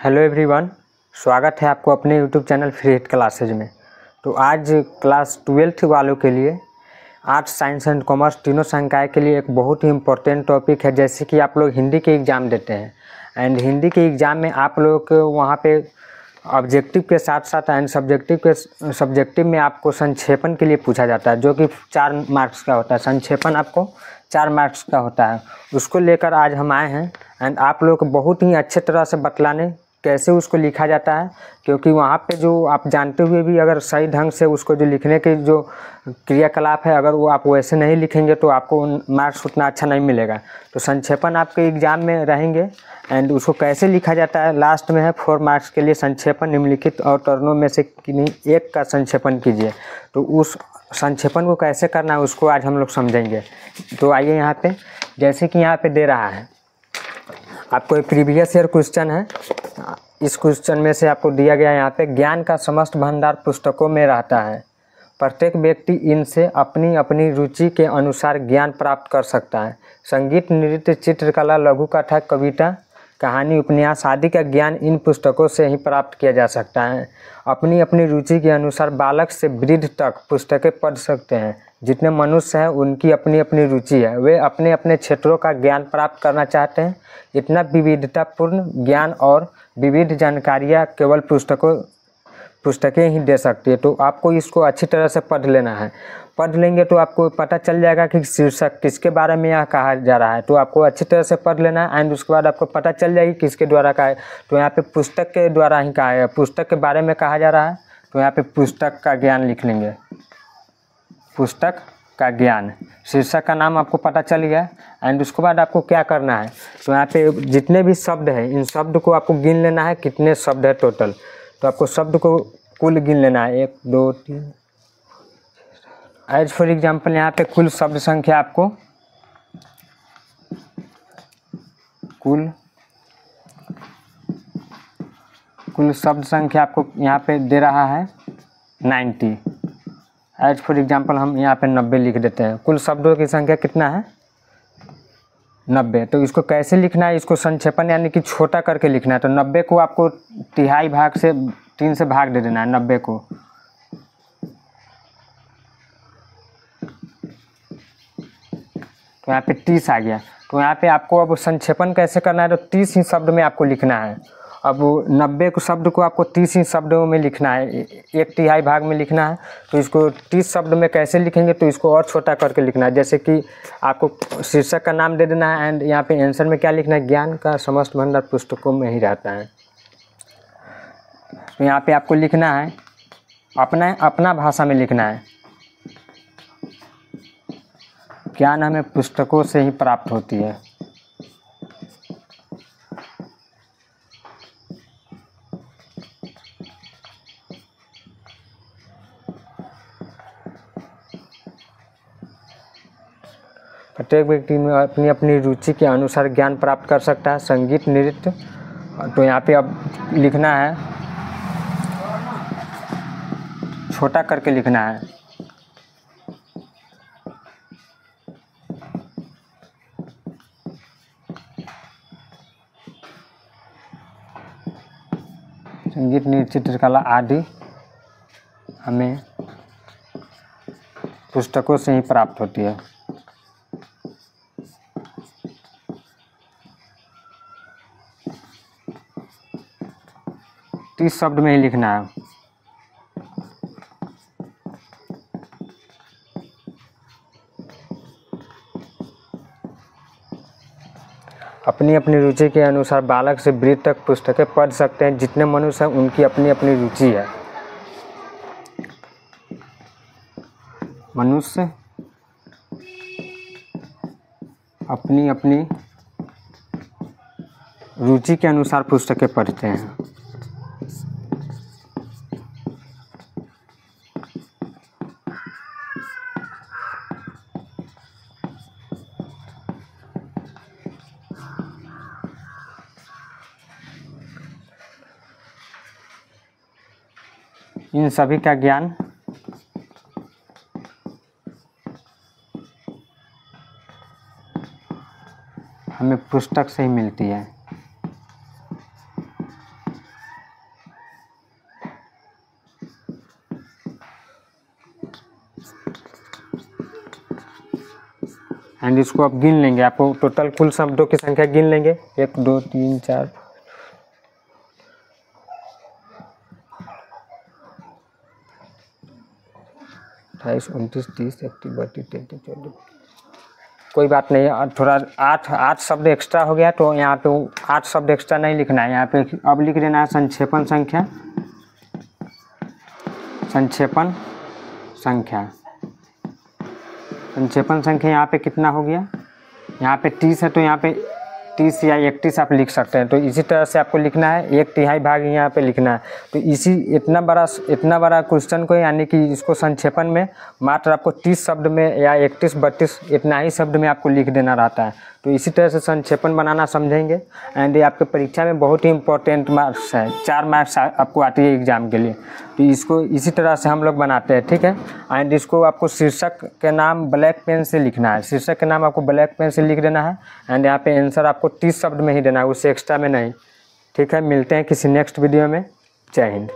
Hello everyone, स्वागत है आपको अपने YouTube channel free hit classes में। तो आज क्लास 12th वालों के लिए आर्ट्स, साइंस एंड कॉमर्स तीनों संकाय के लिए एक बहुत ही इम्पोर्टेंट टॉपिक है। जैसे कि आप लोग हिंदी के एग्ज़ाम देते हैं एंड हिंदी के एग्ज़ाम में आप लोग को वहाँ पे ऑब्जेक्टिव के साथ साथ एंड सब्जेक्टिव में आपको संक्षेपण के लिए पूछा जाता है, जो कि 4 मार्क्स का होता है। संक्षेपण आपको 4 मार्क्स का होता है। उसको लेकर आज हम आए हैं एंड आप लोग को बहुत ही अच्छे तरह से बतलाने कैसे उसको लिखा जाता है, क्योंकि वहाँ पे जो आप जानते हुए भी अगर सही ढंग से उसको जो लिखने के जो क्रियाकलाप है, अगर वो आप वैसे नहीं लिखेंगे तो आपको मार्क्स उतना अच्छा नहीं मिलेगा। तो संक्षेपण आपके एग्ज़ाम में रहेंगे एंड उसको कैसे लिखा जाता है लास्ट में है 4 मार्क्स के लिए। संक्षेपण निम्नलिखित अवतरणों में से किन्हीं एक का संक्षेपण कीजिए। तो उस संक्षेपण को कैसे करना है उसको आज हम लोग समझेंगे। तो आइए यहाँ पे, जैसे कि यहाँ पे दे रहा है आपको एक प्रीवियस ईयर क्वेश्चन है। इस क्वेश्चन में से आपको दिया गया है यहाँ पे, ज्ञान का समस्त भंडार पुस्तकों में रहता है। प्रत्येक व्यक्ति इनसे अपनी अपनी रुचि के अनुसार ज्ञान प्राप्त कर सकता है। संगीत, नृत्य, चित्रकला, लघु कथा, कविता, कहानी, उपन्यास आदि का ज्ञान इन पुस्तकों से ही प्राप्त किया जा सकता है। अपनी अपनी रुचि के अनुसार बालक से वृद्ध तक पुस्तकें पढ़ सकते हैं। जितने मनुष्य हैं उनकी अपनी अपनी रुचि है, वे अपने अपने क्षेत्रों का ज्ञान प्राप्त करना चाहते हैं। इतना विविधतापूर्ण ज्ञान और विविध जानकारियाँ केवल पुस्तकें ही दे सकती है। तो आपको इसको अच्छी तरह से पढ़ लेना है। पढ़ लेंगे तो आपको पता चल जाएगा कि शीर्षक किसके बारे में यहाँ कहा जा रहा है। तो आपको अच्छी तरह से पढ़ लेना है एंड उसके बाद आपको पता चल जाएगी किसके द्वारा कहा है। तो यहाँ पे पुस्तक के द्वारा ही कहा है, पुस्तक के बारे में कहा जा रहा है। तो यहाँ पे पुस्तक का ज्ञान लिख लेंगे, पुस्तक का ज्ञान। शीर्षक का नाम आपको पता चल गया एंड उसके बाद आपको क्या करना है। तो यहाँ पे जितने भी शब्द हैं इन शब्द को आपको गिन लेना है, कितने शब्द है टोटल। तो आपको शब्द को कुल गिन लेना है, 1 2 3। एज फॉर एग्जाम्पल यहाँ पे कुल शब्द संख्या आपको कुल शब्द संख्या आपको यहाँ पे दे रहा है 90। एज फॉर एग्जाम्पल हम यहाँ पे 90 लिख देते हैं। कुल शब्दों की संख्या कितना है? 90। तो इसको कैसे लिखना है, इसको संक्षेपण यानी कि छोटा करके लिखना है। तो 90 को आपको तिहाई भाग से 3 से भाग दे देना है 90 को। तो यहाँ पे 30 आ गया। तो यहाँ पे आपको अब संक्षेपण कैसे करना है, तो 30 ही शब्द में आपको लिखना है। अब 90 को शब्द को आपको 30 ही शब्दों में लिखना है, 1/3 भाग में लिखना है। तो इसको 30 शब्द में कैसे लिखेंगे, तो इसको और छोटा करके लिखना है। जैसे कि आपको शीर्षक का नाम दे देना है एंड यहाँ पे आंसर में क्या लिखना है, ज्ञान का समस्त भंडार पुस्तकों में ही रहता है। तो यहाँ पे आपको लिखना है अपना भाषा में लिखना है, ज्ञान हमें पुस्तकों से ही प्राप्त होती है। प्रत्येक व्यक्ति में अपनी अपनी रुचि के अनुसार ज्ञान प्राप्त कर सकता है। संगीत, नृत्य, तो यहाँ पे अब लिखना है, छोटा करके लिखना है। संगीत, नृत्य, चित्रकला आदि हमें पुस्तकों से ही प्राप्त होती है। इस शब्द में ही लिखना है। अपनी अपनी रुचि के अनुसार बालक से वृद्ध तक पुस्तकें पढ़ सकते हैं। जितने मनुष्य हैं उनकी अपनी अपनी रुचि है। मनुष्य अपनी अपनी रुचि के अनुसार पुस्तकें पढ़ते हैं। इन सभी का ज्ञान हमें पुस्तक से ही मिलती है। एंड इसको आप गिन लेंगे, आपको टोटल कुल शब्दों की संख्या गिन लेंगे 1 2 3 4 28 29 30 31 32 33 34। कोई बात नहीं, थोड़ा 8 शब्द एक्स्ट्रा हो गया तो यहाँ पे 8 शब्द एक्स्ट्रा नहीं लिखना है, यहाँ पे अब लिख देना है संक्षेपण संख्या। संक्षेपण संख्या यहाँ पे कितना हो गया, यहाँ पे 30 है तो यहाँ पे 30 या 31 आप लिख सकते हैं। तो इसी तरह से आपको लिखना है, 1/3 भाग यहाँ पे लिखना है। तो इसी इतना बड़ा क्वेश्चन को, यानी कि इसको संक्षेपण में मात्र आपको 30 शब्द में या 31 32 इतना ही शब्द में आपको लिख देना रहता है। तो इसी तरह से संक्षेपण बनाना समझेंगे। एंड ये आपके परीक्षा में बहुत ही इंपॉर्टेंट मार्क्स है, 4 मार्क्स आपको आती है एग्जाम के लिए। तो इसको इसी तरह से हम लोग बनाते हैं, ठीक है। एंड इसको आपको शीर्षक के नाम ब्लैक पेन से लिखना है, शीर्षक के नाम आपको ब्लैक पेन से लिख देना है। एंड यहाँ पे आंसर आपको 30 शब्द में ही देना है, उससे एक्स्ट्रा में नहीं, ठीक है। मिलते हैं किसी नेक्स्ट वीडियो में। जय हिंद।